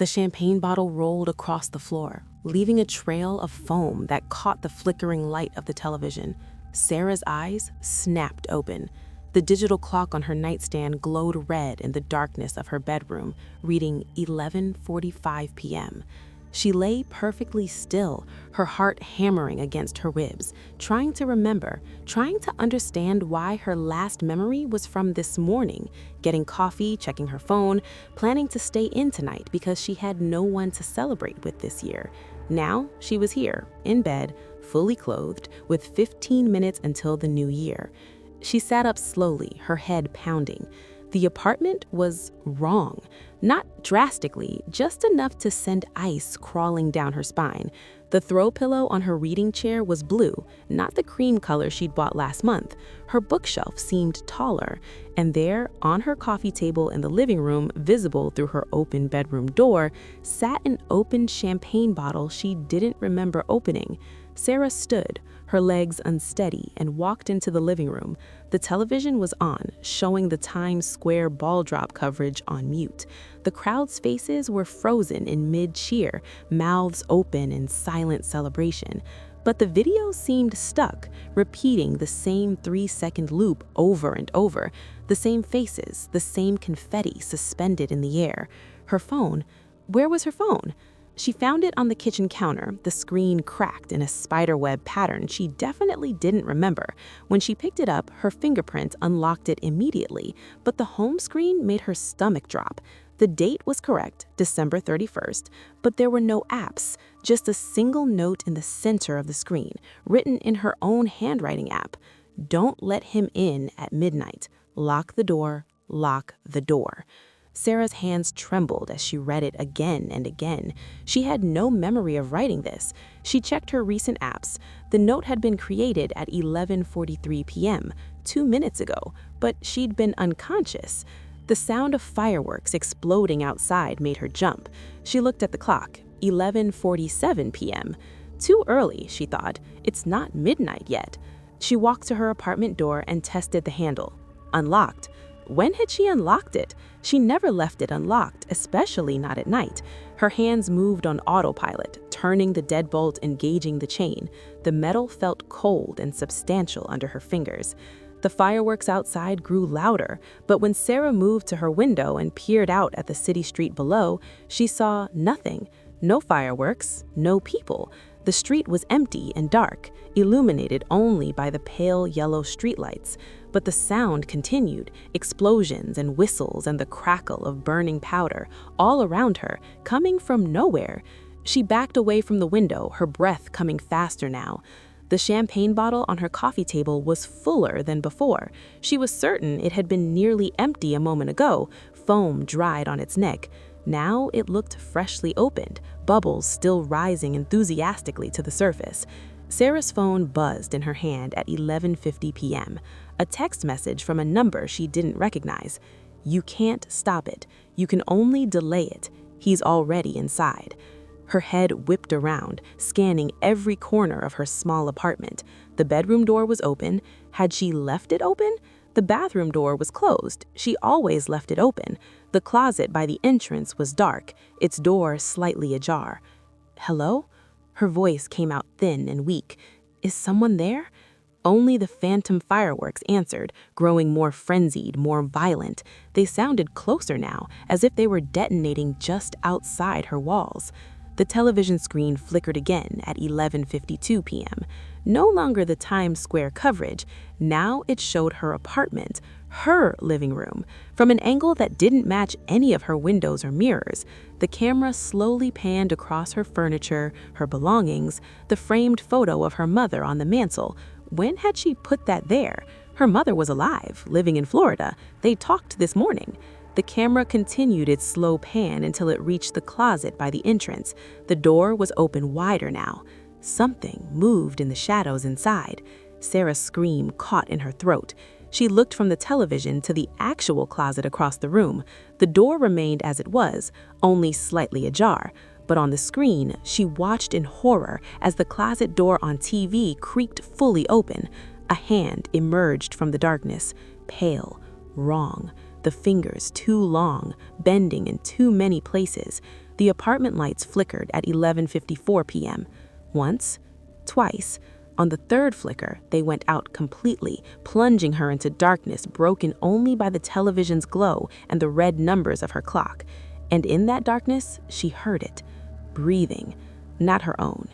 The champagne bottle rolled across the floor, leaving a trail of foam that caught the flickering light of the television. Sarah's eyes snapped open. The digital clock on her nightstand glowed red in the darkness of her bedroom, reading 11:45 p.m. She lay perfectly still, her heart hammering against her ribs, trying to remember, trying to understand why her last memory was from this morning, getting coffee, checking her phone, planning to stay in tonight because she had no one to celebrate with this year. Now she was here, in bed, fully clothed, with 15 minutes until the new year. She sat up slowly, her head pounding. The apartment was wrong. Not drastically, just enough to send ice crawling down her spine. The throw pillow on her reading chair was blue, not the cream color she'd bought last month. Her bookshelf seemed taller, and there, on her coffee table in the living room, visible through her open bedroom door, sat an open champagne bottle she didn't remember opening. Sarah stood, her legs unsteady, and walked into the living room. The television was on, showing the Times Square ball drop coverage on mute. The crowd's faces were frozen in mid-cheer, mouths open in silent celebration. But the video seemed stuck, repeating the same 3-second loop over and over, the same faces, the same confetti suspended in the air. Her phone, where was her phone? She found it on the kitchen counter, the screen cracked in a spiderweb pattern she definitely didn't remember. When she picked it up, her fingerprint unlocked it immediately, but the home screen made her stomach drop. The date was correct, December 31st, but there were no apps, just a single note in the center of the screen, written in her own handwriting app. Don't let him in at midnight. Lock the door, lock the door. Sarah's hands trembled as she read it again and again. She had no memory of writing this. She checked her recent apps. The note had been created at 11:43 p.m., 2 minutes ago, but she'd been unconscious. The sound of fireworks exploding outside made her jump. She looked at the clock, 11:47 p.m. Too early, she thought. It's not midnight yet. She walked to her apartment door and tested the handle. Unlocked. When had she unlocked it? She never left it unlocked, especially not at night. Her hands moved on autopilot, turning the deadbolt, engaging the chain. The metal felt cold and substantial under her fingers. The fireworks outside grew louder, but when Sarah moved to her window and peered out at the city street below, she saw nothing. No fireworks, no people. The street was empty and dark, illuminated only by the pale yellow streetlights. But the sound continued, explosions and whistles and the crackle of burning powder, all around her, coming from nowhere. She backed away from the window, her breath coming faster now. The champagne bottle on her coffee table was fuller than before. She was certain it had been nearly empty a moment ago, foam dried on its neck. Now it looked freshly opened, bubbles still rising enthusiastically to the surface. Sarah's phone buzzed in her hand at 11:50 p.m. A text message from a number she didn't recognize. You can't stop it. You can only delay it. He's already inside. Her head whipped around, scanning every corner of her small apartment. The bedroom door was open. Had she left it open? The bathroom door was closed. She always left it open. The closet by the entrance was dark, its door slightly ajar. Hello? Her voice came out thin and weak. Is someone there? Only the phantom fireworks answered, growing more frenzied, more violent. They sounded closer now, as if they were detonating just outside her walls. The television screen flickered again at 11:52 p.m. No longer the Times Square coverage. Now it showed her apartment, her living room, from an angle that didn't match any of her windows or mirrors. The camera slowly panned across her furniture, her belongings, the framed photo of her mother on the mantel. When had she put that there? Her mother was alive, living in Florida. They talked this morning. The camera continued its slow pan until it reached the closet by the entrance. The door was open wider now. Something moved in the shadows inside. Sarah's scream caught in her throat. She looked from the television to the actual closet across the room. The door remained as it was, only slightly ajar. But on the screen, she watched in horror as the closet door on TV creaked fully open. A hand emerged from the darkness, pale, wrong. The fingers too long, bending in too many places. The apartment lights flickered at 11:54 p.m. Once, twice. On the third flicker, they went out completely, plunging her into darkness broken only by the television's glow and the red numbers of her clock. And in that darkness, she heard it, breathing, not her own,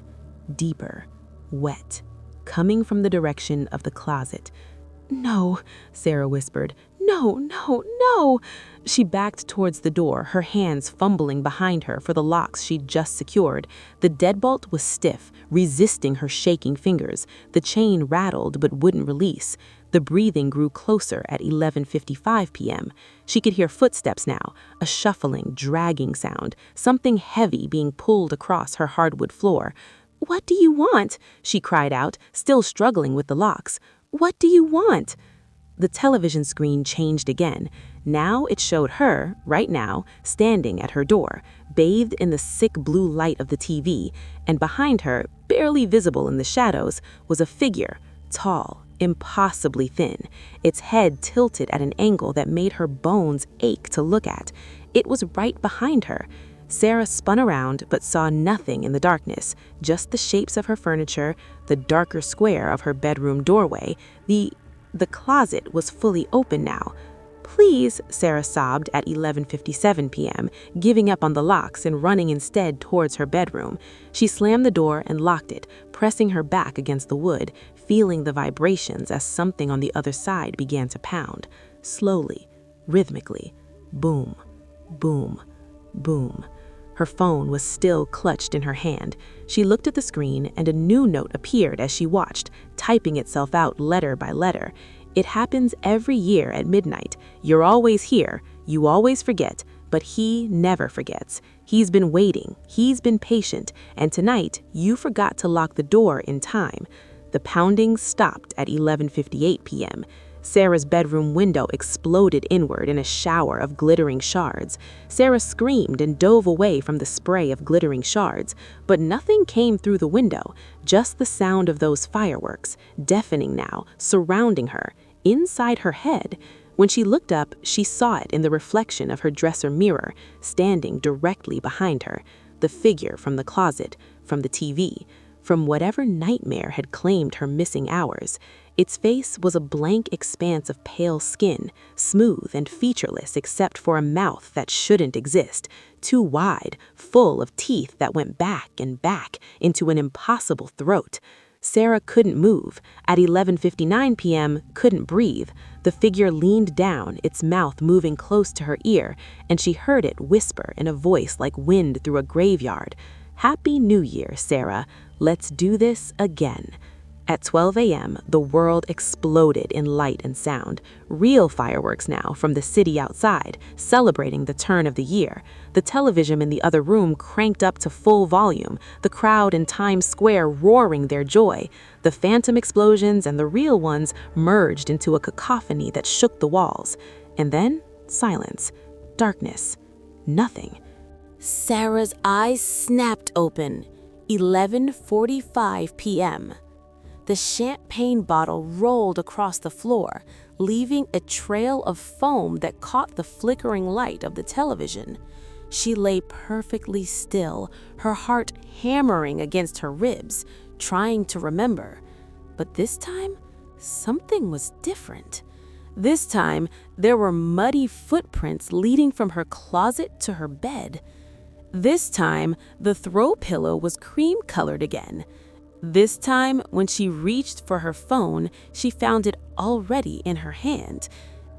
deeper, wet, coming from the direction of the closet. "No," Sarah whispered. "No, no, no!" She backed towards the door, her hands fumbling behind her for the locks she'd just secured. The deadbolt was stiff, resisting her shaking fingers. The chain rattled but wouldn't release. The breathing grew closer at 11:55 p.m. She could hear footsteps now, a shuffling, dragging sound, something heavy being pulled across her hardwood floor. "What do you want?" she cried out, still struggling with the locks. "What do you want?" The television screen changed again. Now it showed her, right now, standing at her door, bathed in the sick blue light of the TV, and behind her, barely visible in the shadows, was a figure, tall, impossibly thin, its head tilted at an angle that made her bones ache to look at. It was right behind her. Sarah spun around but saw nothing in the darkness, just the shapes of her furniture, the darker square of her bedroom doorway. The closet was fully open now. "Please," Sarah sobbed at 11:57 p.m., giving up on the locks and running instead towards her bedroom. She slammed the door and locked it, pressing her back against the wood, feeling the vibrations as something on the other side began to pound. Slowly, rhythmically. Boom, boom, boom. Her phone was still clutched in her hand. She looked at the screen and a new note appeared as she watched, typing itself out letter by letter. "It happens every year at midnight. You're always here. You always forget, but he never forgets. He's been waiting. He's been patient. And tonight, you forgot to lock the door in time." The pounding stopped at 11:58 p.m. Sarah's bedroom window exploded inward in a shower of glittering shards. Sarah screamed and dove away from the spray of glittering shards, but nothing came through the window, just the sound of those fireworks, deafening now, surrounding her, inside her head. When she looked up, she saw it in the reflection of her dresser mirror, standing directly behind her, the figure from the closet, from the TV, from whatever nightmare had claimed her missing hours. Its face was a blank expanse of pale skin, smooth and featureless except for a mouth that shouldn't exist, too wide, full of teeth that went back and back into an impossible throat. Sarah couldn't move. At 11:59 p.m., couldn't breathe. The figure leaned down, its mouth moving close to her ear, and she heard it whisper in a voice like wind through a graveyard. "Happy New Year, Sarah. Let's do this again." At 12 a.m., the world exploded in light and sound. Real fireworks now from the city outside, celebrating the turn of the year. The television in the other room cranked up to full volume, the crowd in Times Square roaring their joy. The phantom explosions and the real ones merged into a cacophony that shook the walls. And then, silence, darkness, nothing. Sarah's eyes snapped open. 11:45 p.m. The champagne bottle rolled across the floor, leaving a trail of foam that caught the flickering light of the television. She lay perfectly still, her heart hammering against her ribs, trying to remember. But this time, something was different. This time, there were muddy footprints leading from her closet to her bed. This time, the throw pillow was cream-colored again. This time, when she reached for her phone, she found it already in her hand.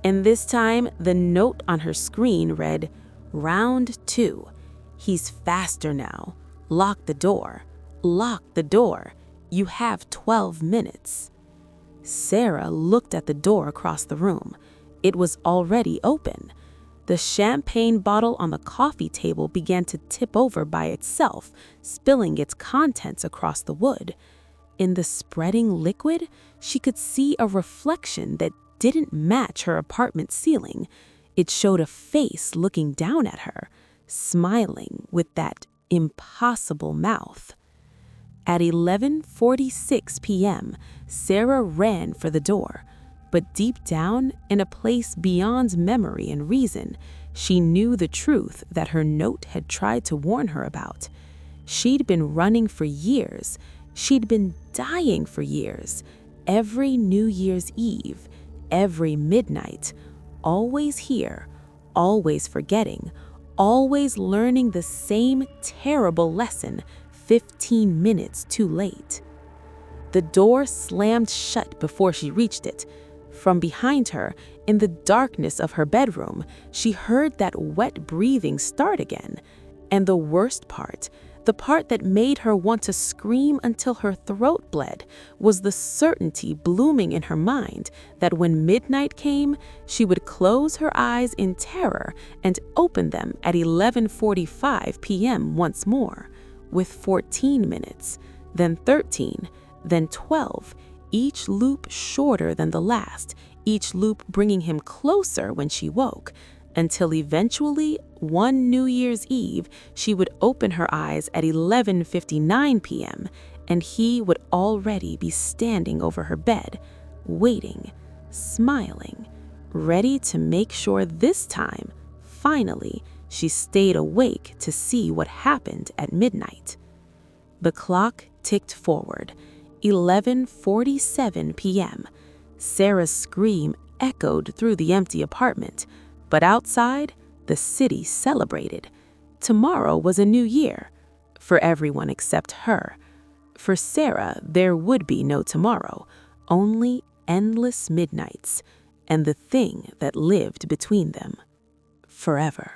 And this time, the note on her screen read, "Round 2. He's faster now. Lock the door. Lock the door. You have 12 minutes." Sarah looked at the door across the room. It was already open. The champagne bottle on the coffee table began to tip over by itself, spilling its contents across the wood. In the spreading liquid, she could see a reflection that didn't match her apartment ceiling. It showed a face looking down at her, smiling with that impossible mouth. At 11:46 p.m., Sarah ran for the door. But deep down, in a place beyond memory and reason, She knew the truth that her note had tried to warn her about. She'd been running for years. She'd been dying for years. Every New Year's Eve, every midnight, always here, always forgetting, always learning the same terrible lesson 15 minutes too late. The door slammed shut before she reached it. From behind her, in the darkness of her bedroom, she heard that wet breathing start again. And the worst part, the part that made her want to scream until her throat bled, was the certainty blooming in her mind that when midnight came, she would close her eyes in terror and open them at 11:45 p.m. once more, with 14 minutes, then 13, then 12, each loop shorter than the last, each loop bringing him closer when she woke, until eventually, one New Year's Eve, she would open her eyes at 11:59 p.m., and he would already be standing over her bed, waiting, smiling, ready to make sure this time, finally, she stayed awake to see what happened at midnight. The clock ticked forward, 11:47 p.m. Sarah's scream echoed through the empty apartment, but outside, the city celebrated. Tomorrow was a new year, for everyone except her. For Sarah, there would be no tomorrow, only endless midnights, and the thing that lived between them, forever.